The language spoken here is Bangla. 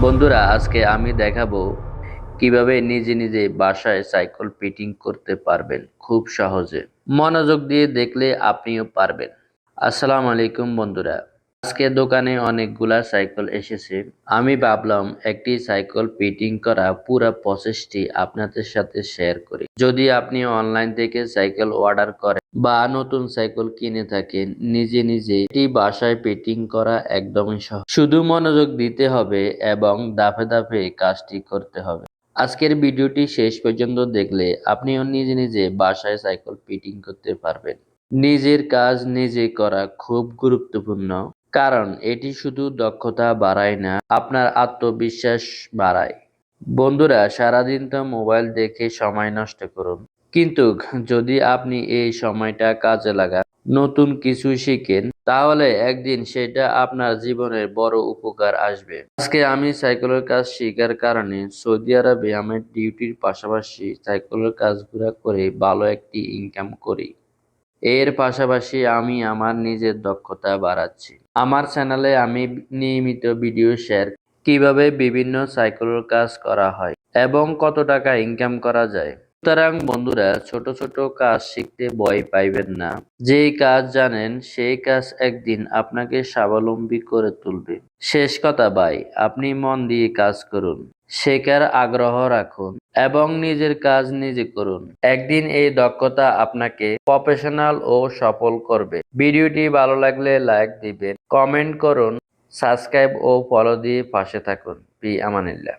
বন্ধুরা, আজকে আমি দেখাবো কিভাবে নিজে নিজে বাসায় সাইকেল ফিটিং করতে পারবেন খুব সহজে। মনোযোগ দিয়ে দেখলে আপনিও পারবেন। আসসালামু আলাইকুম বন্ধুরা। আজকে দোকানে অনেকগুলা সাইকেল এসেছে। আমি ভাবলাম একটি সাইকেল ফিটিং করা পুরো প্রসেসটি আপনাদের সাথে শেয়ার করি। যদি আপনি অনলাইন থেকে সাইকেল অর্ডার করেন বা নতুন সাইকেল কিনে থাকেন, নিজে নিজে এটি বাসায় ফিটিং করা একদমই সহজ। শুধু মনোযোগ দিতে হবে এবং ধাপে ধাপে কাজটি করতে হবে। আজকের ভিডিওটি শেষ পর্যন্ত দেখলে আপনিও নিজে নিজে বাসায় সাইকেল ফিটিং করতে পারবেন। নিজের কাজ নিজে করা খুব গুরুত্বপূর্ণ, কারণ এটি শুধু দক্ষতা বাড়ায় না, আপনার আত্মবিশ্বাস বাড়ায়। বন্ধুরা, সারাদিন তো মোবাইল দেখে সময় নষ্ট করুন, কিন্তু যদি আপনি এই সময়টা কাজে লাগান, নতুন কিছু শিখেন, তাহলে একদিন সেটা আপনার জীবনের বড় উপকার আসবে। আজকে আমি সাইকেলের কাজ শেখার কারণে সৌদি আরবে আমার ডিউটির পাশাপাশি সাইকেলের কাজগুলো করে ভালো একটি ইনকাম করি। এর পাশাপাশি আমি আমার নিজের দক্ষতা বাড়াচ্ছি। আমার চ্যানেলে আমি নিয়মিত ভিডিও শেয়ার কিভাবে বিভিন্ন সাইকেলের কাজ করা হয় এবং কত টাকা ইনকাম করা যায়। সুতরাং বন্ধুরা, ছোট ছোট কাজ শিখতে ভয় পাইবেন না। যেই কাজ জানেন সেই কাজ একদিন আপনাকে স্বাবলম্বী করে তুলবে। শেষ কথা ভাই, আপনি মন দিয়ে কাজ করুন, শেখার আগ্রহ রাখুন এবং নিজের কাজ নিজে করুন। একদিন এই দক্ষতা আপনাকে প্রফেশনাল ও সফল করবে। ভিডিওটি ভালো লাগলে লাইক দিবেন, কমেন্ট করুন, সাবস্ক্রাইব ও ফলো দিয়ে পাশে থাকুন। ফি আমানিল্লাহ।